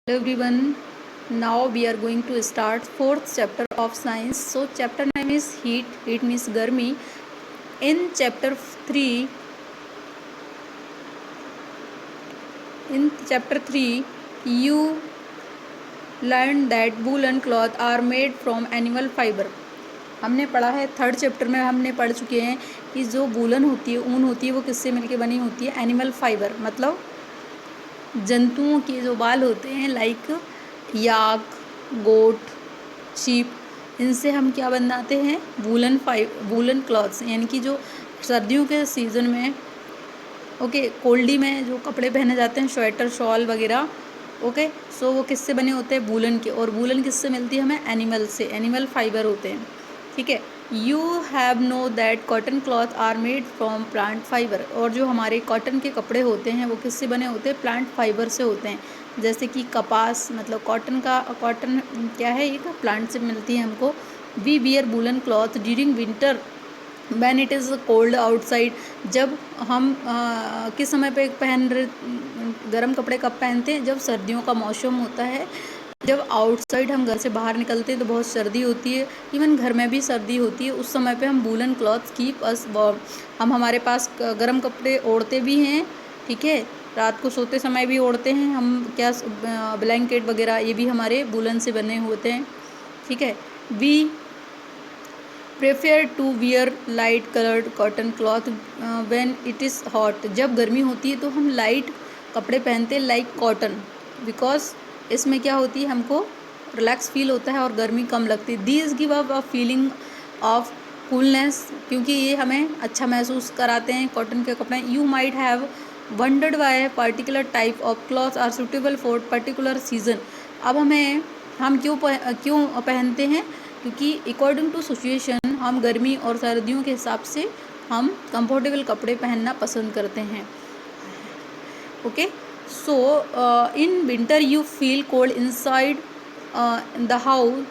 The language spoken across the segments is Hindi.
Hello everyone. Now we are going to start fourth chapter of science. So chapter name is heat. Heat means garmi. In chapter 3, you learned that woolen cloth are made from animal fiber. हमने पढ़ा है थर्ड चैप्टर में हमने पढ़ चुके हैं कि जो वूलन होती है, ऊन होती है, वो किससे मिलके बनी होती है? एनिमल फाइबर, मतलब जंतुओं के जो बाल होते हैं, लाइक याक, गोट, शीप, इनसे हम क्या बनाते हैं? वूलन क्लॉथ्स, यानी कि जो सर्दियों के सीज़न में कोल्डी में जो कपड़े पहने जाते हैं, स्वेटर, शॉल वगैरह, सो वो किससे बने होते हैं? वूलन के। और वूलन किससे मिलती है हमें? एनिमल से। एनिमल फाइबर होते हैं, ठीक है। You have know that cotton cloth are made from plant fibre. और जो हमारे कॉटन के कपड़े होते हैं वो किससे बने होते हैं? प्लांट फाइबर से होते हैं। जैसे कि कपास, मतलब कॉटन क्या है? एक प्लांट से मिलती है हमको। We wear woollen cloth during winter when it is cold outside. जब हम किस समय पे गर्म कपड़े कब पहनते हैं? जब सर्दियों का मौसम होता है, जब आउटसाइड हम घर से बाहर निकलते हैं तो बहुत सर्दी होती है, इवन घर में भी सर्दी होती है, उस समय पे हम woollen cloth keep us warm. हम हमारे पास गर्म कपड़े ओढ़ते भी हैं, ठीक है। रात को सोते समय भी ओढ़ते हैं हम, क्या ब्लैंकेट वगैरह, ये भी हमारे वूलन से बने होते हैं, ठीक है। We prefer to wear light coloured cotton cloth when it is hot. जब गर्मी होती है तो हम लाइट कपड़े पहनते हैं, लाइक कॉटन, बिकॉज इसमें क्या होती है? हमको रिलैक्स फील होता है और गर्मी कम लगती है। These give up a feeling of coolness, क्योंकि ये हमें अच्छा महसूस कराते हैं कॉटन के कपड़े। You might have wondered why particular type of cloth are suitable for particular season. अब हम क्यों पहनते हैं? क्योंकि अकॉर्डिंग टू सिचुएशन हम गर्मी और सर्दियों के हिसाब से हम कंफर्टेबल कपड़े पहनना पसंद करते हैं, okay. So in winter you feel cold inside the house,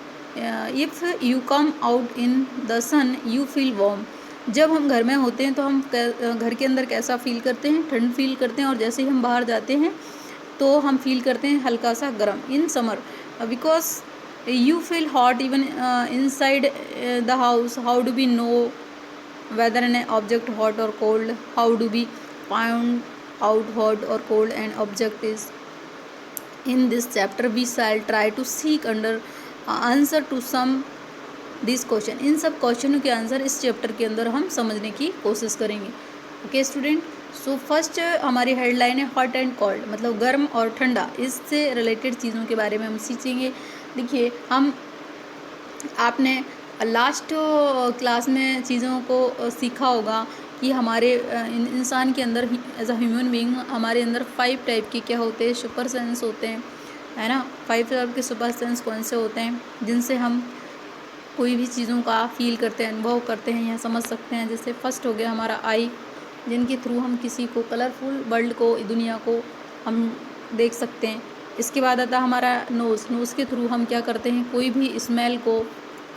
if you come out in the sun you feel warm. जब हम घर में होते हैं तो हम घर के अंदर कैसा फील करते हैं? ठंड फील करते हैं, और जैसे ही हम बाहर जाते हैं तो हम फील करते हैं हल्का सा गर्म। In summer because you feel hot even inside the house. How do we know whether an object hot or cold? How do we find out hot or cold an object is? In this chapter we shall try to seek answer to some this question. इन सब क्वेश्चनों के आंसर इस चैप्टर के अंदर हम समझने की कोशिश करेंगे, ओके स्टूडेंट। सो फर्स्ट हमारी हेडलाइन है हॉट एंड कोल्ड, मतलब गर्म और ठंडा। इससे रिलेटेड चीज़ों के बारे में हम सीखेंगे। देखिए, आपने लास्ट क्लास में चीज़ों को सीखा होगा कि हमारे इंसान के अंदर एज अ ह्यूमन बीइंग हमारे अंदर 5 टाइप के क्या होते हैं? सुपर सेंस होते हैं, है ना। 5 टाइप के सुपर सेंस कौन से होते हैं? जिनसे हम कोई भी चीज़ों का फील करते हैं, अनुभव करते हैं या समझ सकते हैं। जैसे फर्स्ट हो गया हमारा आई, जिनके थ्रू हम किसी को कलरफुल वर्ल्ड को, दुनिया को हम देख सकते हैं। इसके बाद आता है हमारा नोज़। नोज़ के थ्रू हम क्या करते हैं? कोई भी स्मेल को,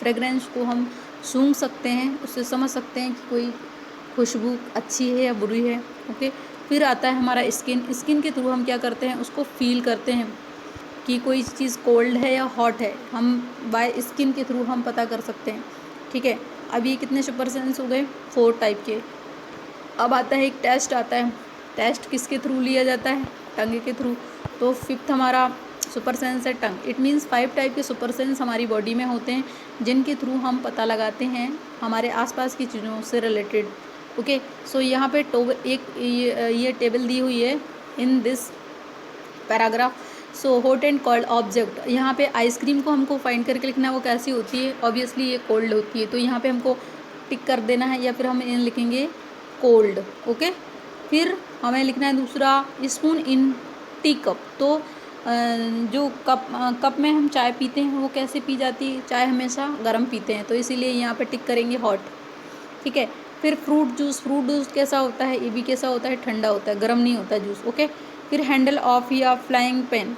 फ्रेगरेंस को हम सूंघ सकते हैं, उससे समझ सकते हैं कि कोई खुशबू अच्छी है या बुरी है, ओके। फिर आता है हमारा स्किन। स्किन के थ्रू हम क्या करते हैं? उसको फील करते हैं कि कोई चीज़ कोल्ड है या हॉट है, हम बाय स्किन के थ्रू हम पता कर सकते हैं, ठीक है। अब ये कितने सुपर सेंस हो गए? 4 टाइप के। अब आता है एक टेस्ट आता है। टेस्ट किसके थ्रू लिया जाता है? टंग के थ्रू। तो 5th हमारा सुपर सेंस है टंग। इट मीन्स 5 टाइप के सुपर सेंस हमारी बॉडी में होते हैं, जिनके थ्रू हम पता लगाते हैं हमारे आसपास की चीज़ों से रिलेटेड, ओके। सो यहाँ पे ये टेबल दी हुई है in this paragraph. So hot and cold object. यहाँ पे आइसक्रीम को हमको फाइंड करके लिखना है, वो कैसी होती है? ऑब्वियसली ये कोल्ड होती है, तो यहाँ पे हमको टिक कर देना है, या फिर हम इन लिखेंगे कोल्ड, ओके। फिर हमें लिखना है दूसरा, स्पून इन टी कप। तो जो कप में हम चाय पीते हैं वो कैसे पी जाती है? चाय हमेशा गर्म पीते हैं, तो इसीलिए यहाँ पे टिक करेंगे हॉट, ठीक है। फिर फ्रूट जूस कैसा होता है? ये भी कैसा होता है? ठंडा होता है, गर्म नहीं होता जूस, ओके। फिर हैंडल ऑफ या फ्राइंग पैन,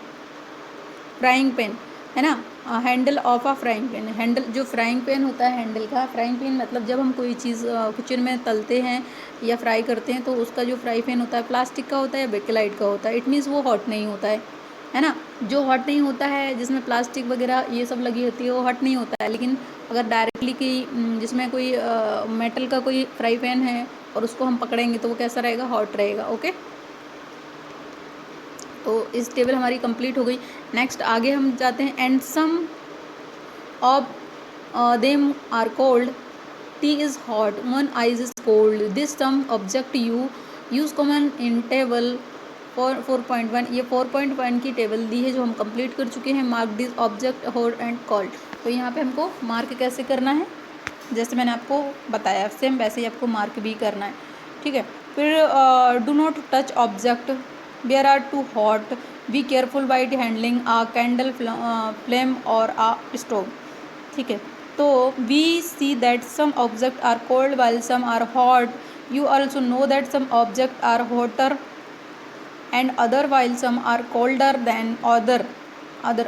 है ना। Handle of a frying pan. Handle जो फ्राइंग पैन होता है, हैंडल का फ्राइंग पैन मतलब जब हम कोई चीज़ किचन में तलते हैं या फ्राई करते हैं, तो उसका जो फ्राई पैन होता है प्लास्टिक का होता है या बेकेलाइट का होता है। इट मीन्स वो हॉट नहीं होता है ना। जो हॉट नहीं होता है, जिसमें प्लास्टिक वगैरह ये सब लगी होती है, वो हॉट नहीं होता है। लेकिन अगर डायरेक्टली की जिसमें कोई मेटल का कोई फ्राई पैन है और उसको हम पकड़ेंगे तो वो कैसा रहेगा, हॉट रहेगा। ओके, तो इस टेबल हमारी कंप्लीट हो गई। नेक्स्ट आगे हम जाते हैं। And some of them are cold, tea is hot, one ice is cold, this some object you use common in table 4.1। ये 4.1 की टेबल दी है जो हम कंप्लीट कर चुके हैं। Mark this object hot and cold. तो यहाँ पे हमको मार्क कैसे करना है, जैसे मैंने आपको बताया सेम वैसे ही आपको मार्क भी करना है। ठीक है, फिर do not touch object where are too hot, be careful while handling a candle flame और आ स्टोव। ठीक है, तो we see that some object are cold while some are hot, you also know that some object are hotter and other while some are colder than other.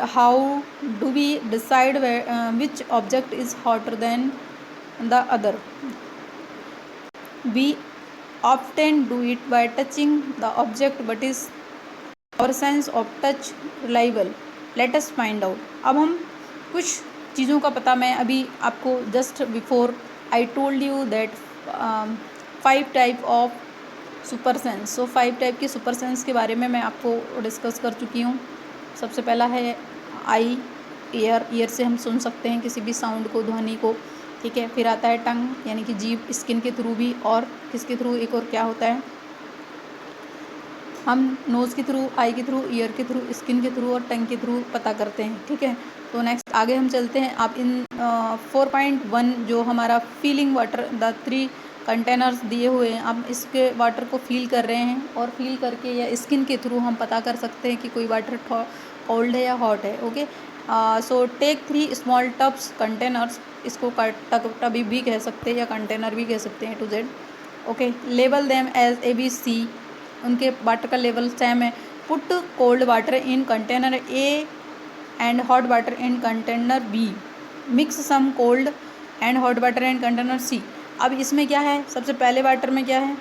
How do we decide which object is hotter than the other? We often do it by touching the object, but is our sense of touch reliable? Let us find out. अब हम कुछ चीज़ों का पता, मैं अभी आपको just before I told you that 5 type of super sense. So 5 type की सुपर सेंस के बारे में मैं आपको डिस्कस कर चुकी हूँ। सबसे पहला है आई, ईयर से हम सुन सकते हैं किसी भी साउंड को, ध्वनि को। ठीक है, फिर आता है टंग यानी कि जीभ, स्किन के थ्रू भी, और किसके थ्रू, एक और क्या होता है, हम नोज़ के थ्रू, आई के थ्रू, ईयर के थ्रू, स्किन के थ्रू और टंग के थ्रू पता करते हैं। ठीक है, तो नेक्स्ट आगे हम चलते हैं। आप इन 4.1 जो हमारा फीलिंग वाटर, द 3 कंटेनर्स दिए हुए हैं, आप इसके वाटर को फील कर रहे हैं और फील करके या स्किन के थ्रू हम पता कर सकते हैं कि कोई वाटर कोल्ड है या हॉट है। Okay, so take 3 small tubs containers, इसको टब भी कह सकते हैं या कंटेनर भी कह सकते हैं, टू जेड। Okay, label them as ABC, उनके वाटर का लेवल सेम है। Put cold water in container A and hot water in container B, mix some cold and hot water in container C। अब इसमें क्या है, सबसे पहले वाटर में क्या है,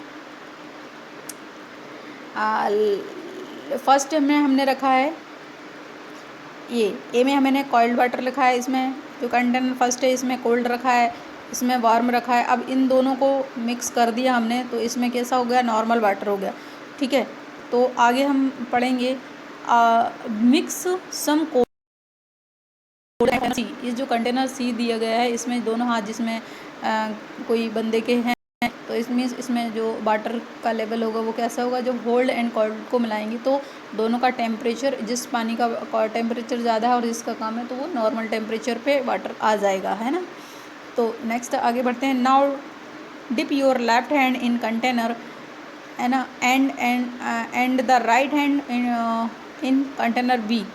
फर्स्ट में हमने रखा है ए में हमने कोल्ड वाटर लिखा है, इसमें जो कंटेनर फर्स्ट है इसमें कोल्ड रखा है, इसमें वार्म रखा है। अब इन दोनों को मिक्स कर दिया हमने, तो इसमें कैसा हो गया, नॉर्मल वाटर हो गया। ठीक है, तो आगे हम पढ़ेंगे मिक्स सम कोल्ड सी। इस जो कंटेनर सी दिया गया है, इसमें दोनों हाथ जिसमें कोई बंदे के हैं, तो इसमें जो वाटर का लेवल होगा वो कैसा होगा, जब होल्ड एंड कोल्ड को मिलाएंगे तो दोनों का टेम्परेचर, जिस पानी का टेम्परेचर ज़्यादा है और जिसका कम है तो वो नॉर्मल टेम्परेचर पे वाटर आ जाएगा, है ना। तो नेक्स्ट आगे बढ़ते हैं। Now dip your left hand in container, है ना, and the right hand in container B.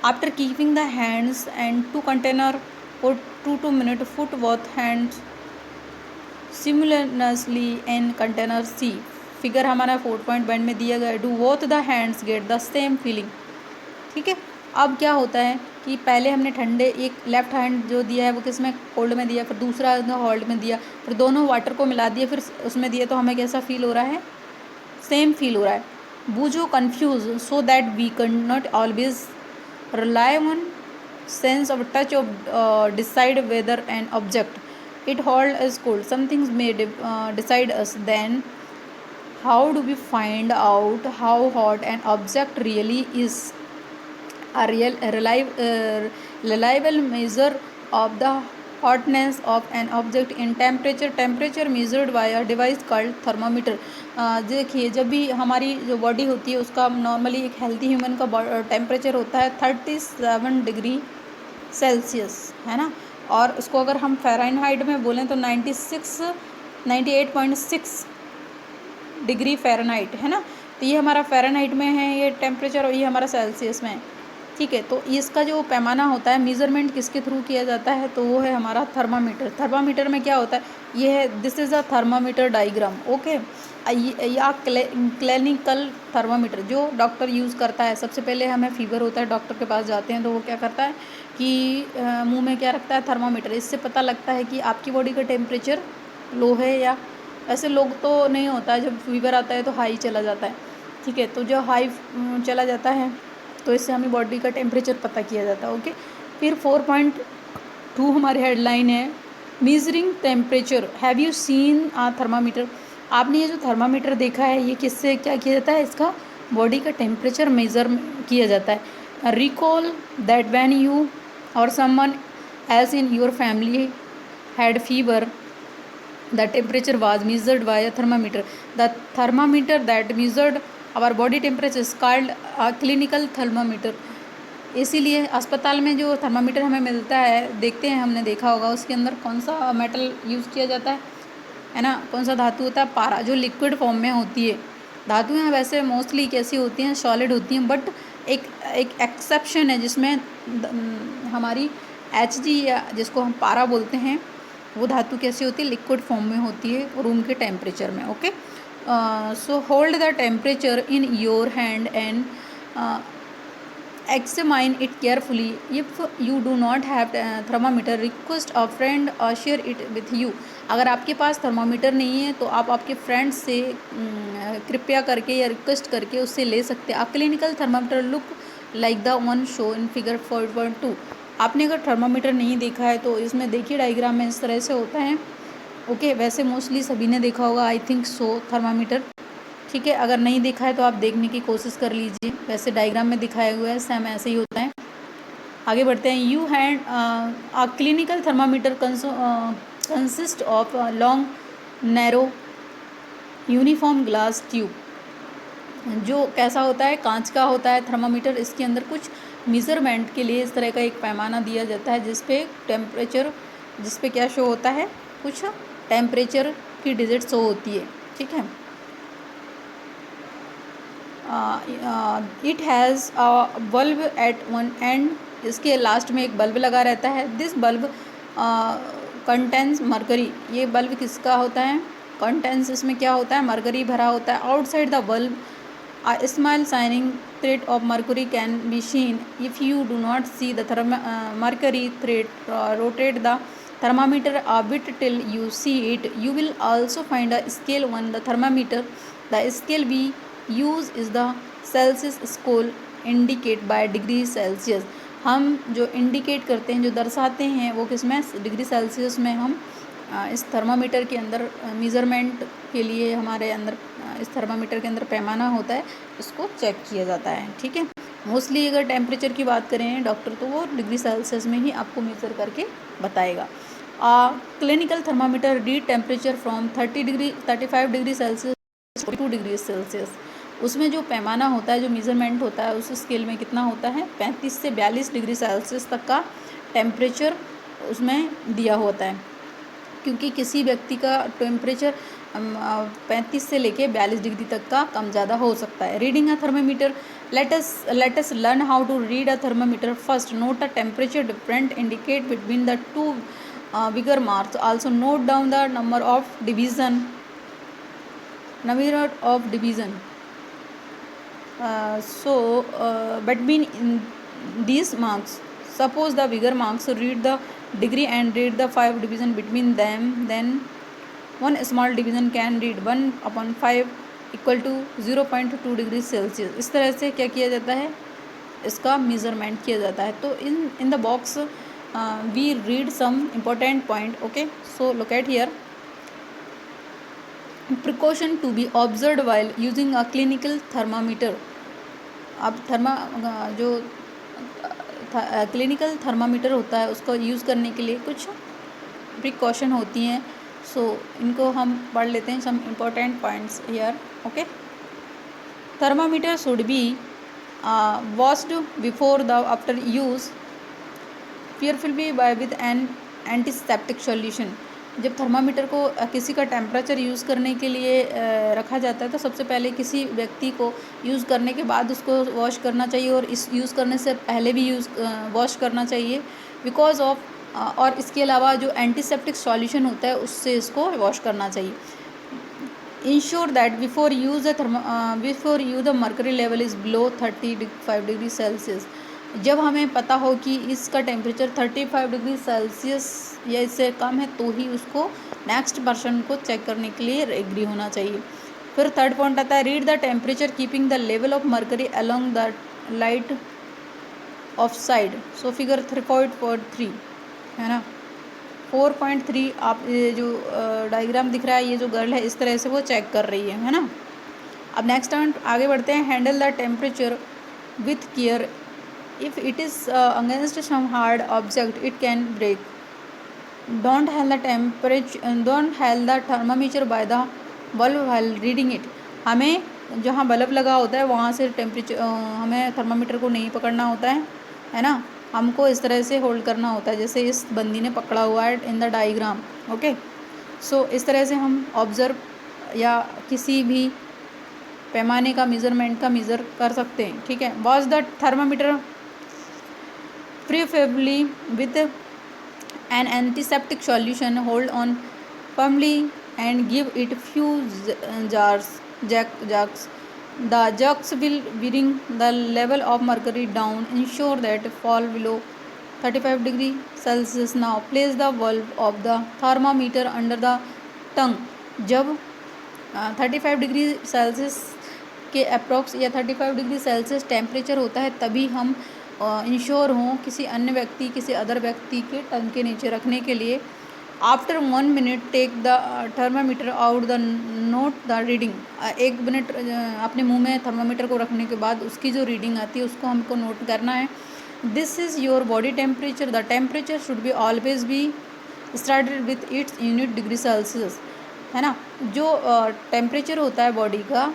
After keeping the hands and two container for 2 minutes, put both hands simultaneously in container C. Figure हमारा 4.1 में दिया गया है। Do both the hands get the same feeling. ठीक है, अब क्या होता है कि पहले हमने ठंडे, एक लेफ्ट हैंड जो दिया है वो किस में, कोल्ड में दिया, फिर दूसरा हॉल्ड में दिया, फिर दोनों वाटर को मिला दिया, फिर उसमें दिया, तो हमें कैसा फील हो रहा है, सेम फील हो रहा है। बूझो confuse so that we can not always rely on sense of touch of decide whether an object it hold is cold. Some things may decide us. Then how do we find out how hot an object really is? A reliable measure of the hotness of an object in temperature measured by a device called thermometer. देखिए, जब भी हमारी जो बॉडी होती है उसका नॉर्मली एक हेल्थी ह्यूमन का टेम्परेचर होता है 37 डिग्री सेल्सियस, है ना, और उसको अगर हम फ़ारेनहाइट में बोलें तो 98.6 डिग्री फ़ारेनहाइट, है ना। तो ये हमारा फ़ारेनहाइट में है ये टेम्परेचर, और ये हमारा सेल्सियस में है। ठीक है, तो इसका जो पैमाना होता है, मेज़रमेंट किसके थ्रू किया जाता है, तो वो है हमारा थर्मामीटर। थर्मामीटर में क्या होता है, ये है, this is a thermometer diagram. Okay, या क्लिनिकल थर्मामीटर जो डॉक्टर यूज़ करता है। सबसे पहले हमें फीवर होता है, डॉक्टर के पास जाते हैं तो वो क्या करता है कि मुंह में क्या रखता है, थर्मामीटर। इससे पता लगता है कि आपकी बॉडी का टेम्परेचर लो है, या ऐसे लोग तो नहीं होता है, जब फीवर आता है तो हाई चला जाता है। ठीक है, तो जो हाई चला जाता है तो इससे हमें बॉडी का टेम्परेचर पता किया जाता है। ओके, फिर 4.2 हमारी हेडलाइन है, measuring temperature. Have you seen a thermometer? आपने ये जो थर्मामीटर देखा है, ये किससे क्या किया जाता है? इसका बॉडी का टेम्परेचर मेज़र किया जाता है। रिकॉल दैट व्हेन यू और someone else in your family had fever, the temperature was measured by a thermometer. The thermometer that measured our body temperature is called a clinical thermometer. इसीलिए अस्पताल में जो थर्मामीटर हमें मिलता है, देखते हैं, हमने देखा होगा, उसके अंदर कौन सा मेटल यूज़ किया जाता है ना? कौन सा धातु होता है? पारा, जो लिक्विड फॉर्म में होती है। धातुएं वैसे मोस्टली कैसी होती हैं? सॉलिड होती हैं, बट एक एक्सेप्शन है जिसमें हमारी Hg या जिसको हम पारा बोलते हैं, वो धातु कैसी होती है? लिक्विड फॉर्म में होती है रूम के टेम्परेचर में। Okay, so hold the temperature in your hand and examine it carefully. If you do not have thermometer, request a friend or share it with you. अगर आपके पास थर्मामीटर नहीं है तो आप आपके फ्रेंड से कृपया करके या रिक्वेस्ट करके उससे ले सकते हैं। Clinical thermometer look like the one show in figure 4.2। आपने अगर थर्मामीटर नहीं देखा है तो इसमें देखिए डायग्राम में इस तरह से होता है। ओके, वैसे मोस्टली सभी ने देखा होगा, आई थिंक सो, थर्मामीटर। ठीक है, अगर नहीं देखा है तो आप देखने की कोशिश कर लीजिए। वैसे डायग्राम में दिखाया हुआ है, सेम ऐसे ही होता है। आगे बढ़ते हैं। You hand a clinical thermometer consist of long narrow uniform glass tube. जो कैसा होता है? कांच का होता है थर्मामीटर। इसके अंदर कुछ मेज़रमेंट के लिए इस तरह का एक पैमाना दिया जाता है जिसपे टेम्परेचर, जिसपे क्या शो होता है? कुछ टेम्परेचर की डिजिट शो होती है। ठीक है, it has a bulb at one end. इसके लास्ट में एक बल्ब लगा रहता है। This bulb contains mercury. ये बल्ब किसका होता है? कंटेंस, इसमें क्या होता है? मरकरी भरा होता है। Outside the bulb a small shining thread of mercury can be seen. If you do not see the mercury thread, rotate the thermometer a bit till you see it. You will also find a scale on the thermometer. The scale we use is the Celsius scale, indicate by degree Celsius. हम जो इंडिकेट करते हैं, जो दर्शाते हैं, वो किस में? डिग्री सेल्सियस में। हम इस थर्मामीटर के अंदर मेज़रमेंट के लिए हमारे अंदर इस थर्मामीटर के अंदर पैमाना होता है, इसको चेक किया जाता है। ठीक है, मोस्टली अगर टेम्परेचर की बात करें डॉक्टर, तो वो डिग्री सेल्सियस में ही आपको मेज़र करके बताएगा। Clinical thermometer read temperature from 35 degree Celsius 42 degree Celsius. उसमें जो पैमाना होता है, जो मेज़रमेंट होता है, उस स्केल में कितना होता है? 35 से 42 डिग्री सेल्सियस तक का टेम्परेचर उसमें दिया होता है, क्योंकि किसी व्यक्ति का टेम्परेचर 35 से लेके 42 डिग्री तक का कम ज़्यादा हो सकता है। Reading a thermometer, let us learn how to read a thermometer. First, note the temperature difference indicate between the two bigger marks. Also note down the number of division. Between these marks, suppose the bigger marks, read the degree and read the 5 division between them. Then one small division can read 1/5 equal to 0.2 degree Celsius. इस तरह से क्या किया जाता है? इसका मेज़रमेंट किया जाता है। तो in the box we read some important point. Okay, so look at here. Precaution to be observe while using a clinical thermometer. अब जो क्लिनिकल थर्मामीटर होता है, उसको यूज़ करने के लिए कुछ प्रिकॉशन होती हैं। सो इनको हम पढ़ लेते हैं, some important points here. Okay, thermometer should be washed before the after use carefully by with an antiseptic solution. जब थर्मामीटर को किसी का टेम्परेचर यूज़ करने के लिए रखा जाता है, तो सबसे पहले किसी व्यक्ति को यूज़ करने के बाद उसको वॉश करना चाहिए, और इस यूज़ करने से पहले भी वॉश करना चाहिए, बिकॉज ऑफ और इसके अलावा जो एंटीसेप्टिक सॉल्यूशन होता है उससे इसको वॉश करना चाहिए। Ensure that before use the mercury level is below 35 degree Celsius. जब हमें पता हो कि इसका टेम्परेचर 35 डिग्री सेल्सियस या इससे कम है, तो ही उसको नेक्स्ट पर्सन को चेक करने के लिए एग्री होना चाहिए। फिर थर्ड पॉइंट आता है, read the temperature keeping the level of mercury along the light of side. So figure 3.3 है ना, 4.3 आप ये जो डायग्राम दिख रहा है, ये जो गर्ल है इस तरह से वो चेक कर रही है ना। अब नेक्स्ट आगे बढ़ते हैं। Handle the temperature with care, if it is against some hard object it can break. Don't held the thermometer by the bulb while reading it. हमें जहाँ बल्ब लगा होता है वहाँ से टेम्परेचर हमें थर्मामीटर को नहीं पकड़ना होता है ना, हमको इस तरह से होल्ड करना होता है जैसे इस बंदी ने पकड़ा हुआ है इन द डायग्राम। ओके, सो इस तरह से हम ऑब्जर्व या किसी भी पैमाने का मेज़रमेंट का मेज़र कर सकते हैं। ठीक है, watch the thermometer preferably with an antiseptic solution, hold on firmly and give it few jugs. The jugs will bring the level of mercury down, ensure that fall below 35 degree Celsius. Now place the valve of the thermometer under the tongue. जब 35 डिग्री सेल्सियस के अप्रॉक्स या 35 डिग्री सेल्सियस टेम्परेचर होता है तभी हम इंश्योर हों किसी अन्य व्यक्ति, किसी अदर व्यक्ति के टंग के नीचे रखने के लिए। After 1 minute take the thermometer out the note the reading. 1 minute अपने मुंह में थर्मामीटर को रखने के बाद उसकी जो रीडिंग आती है उसको हमको नोट करना है। This is your body temperature. The temperature should be always be started with its unit degree Celsius, है ना। जो टेम्परेचर होता है बॉडी का,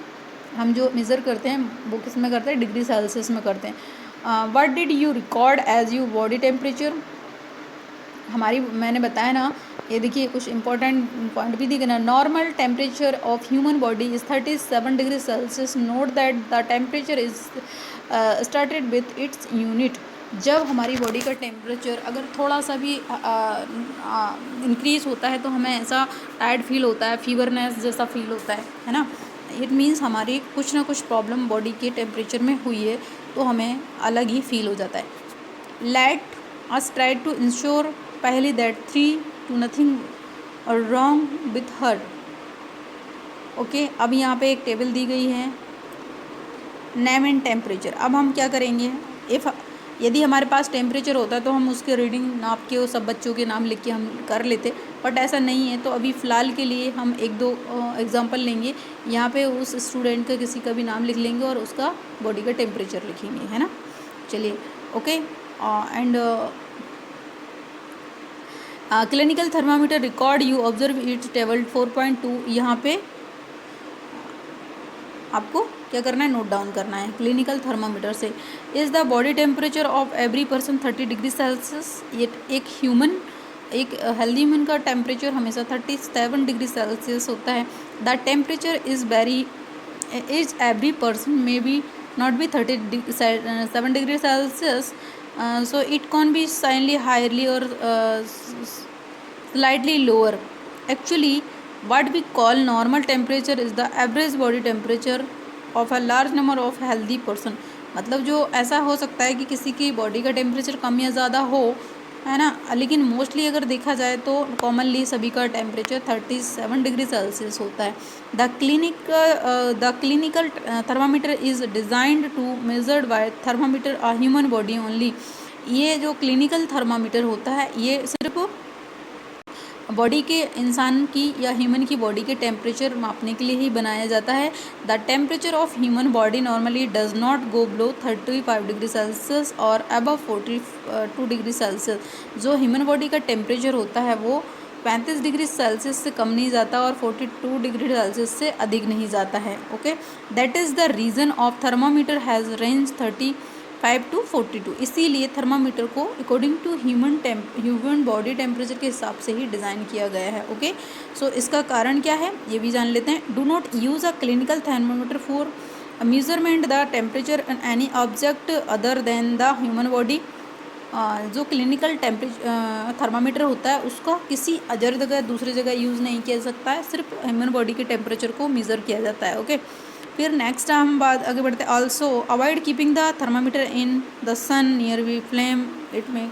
हम जो मेज़र करते हैं वो किस में करते हैं, डिग्री सेल्सियस में करते हैं। What did you record as you body temperature. मैंने बताया ना, ये देखिए कुछ इंपॉर्टेंट पॉइंट भी दिखे ना। Normal temperature of human body is 37 degree Celsius. Note that the temperature is started with its unit. जब हमारी बॉडी का टेम्परेचर अगर थोड़ा सा भी इंक्रीज़ होता है तो हमें ऐसा टायर्ड फील होता है, फीवरनेस जैसा फील होता है ना। इट मीन्स हमारी कुछ ना कुछ प्रॉब्लम बॉडी के टेम्परेचर में हुई है तो हमें अलग ही फील हो जाता है। Let us try to ensure पहले that 3 to nothing wrong with her. Okay, अब यहाँ पे एक टेबल दी गई है, नेम एंड टेम्परेचर। अब हम क्या करेंगे, यदि हमारे पास टेम्परेचर होता तो हम उसके रीडिंग नाप के वो सब बच्चों के नाम लिख के हम कर लेते, बट ऐसा नहीं है। तो अभी फ़िलहाल के लिए हम 1-2 एग्जांपल लेंगे। यहाँ पे उस स्टूडेंट का किसी का भी नाम लिख लेंगे और उसका बॉडी का टेम्परेचर लिखेंगे, है ना। चलिए, okay. And clinical thermometer record you observe it's table 4.2। यहाँ पे आपको क्या करना है, नोट डाउन करना है। क्लिनिकल थर्मामीटर से is the body temperature of every person 30 degree Celsius. ये एक हेल्दी ह्यूमन का टेम्परेचर हमेशा 37 डिग्री सेल्सियस होता है। The temperature is every person may be not be 37 degree Celsius, so it can be slightly higherly or slightly lower. Actually, what we call normal temperature is the average body temperature of a large number of healthy person. मतलब जो ऐसा हो सकता है कि किसी की बॉडी का टेम्परेचर कम या ज़्यादा हो, है ना, लेकिन मोस्टली अगर देखा जाए तो कॉमनली सभी का टेम्परेचर 37 डिग्री सेल्सियस होता है। The clinical thermometer is designed to measured by thermometer a human body only. ये जो क्लिनिकल थर्मामीटर होता है ये सिर्फ बॉडी के, इंसान की या ह्यूमन की बॉडी के टेम्परेचर मापने के लिए ही बनाया जाता है। The temperature of human body normally does not go below 35 degree Celsius और अबव 42 डिग्री सेल्सियस। जो ह्यूमन बॉडी का टेम्परेचर होता है वो 35 डिग्री सेल्सियस से कम नहीं जाता और 42 डिग्री सेल्सियस से अधिक नहीं जाता है। Okay, that is the reason of thermometer has range 35 to 42। इसीलिए थर्मामीटर को according to human body temperature के हिसाब से ही डिज़ाइन किया गया है। ओके, सो इसका कारण क्या है ये भी जान लेते हैं। Do not use a clinical thermometer for measurement the temperature in any object other than the human body. जो क्लिनिकल थर्मामीटर होता है उसका किसी अदर जगह, दूसरी जगह यूज़ नहीं किया सकता है, सिर्फ ह्यूमन बॉडी के टेम्परेचर को मेज़र किया जाता है। ओके, फिर नेक्स्ट हम बात आगे बढ़ते हैं। Also avoid keeping the thermometer in the sun near we flame, it may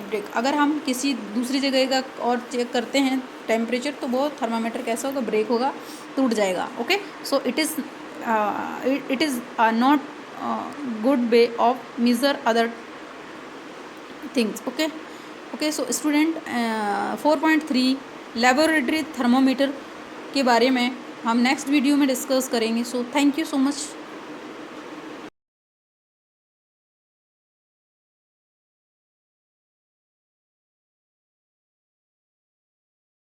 break. अगर हम किसी दूसरी जगह का और चेक करते हैं टेम्परेचर तो वो थर्मामीटर कैसा होगा, ब्रेक होगा, टूट जाएगा। Okay, so it is not good way of measure other things. Okay okay, so student 4.3 laboratory thermometer के बारे में हम नेक्स्ट वीडियो में डिस्कस करेंगे। So thank you so much.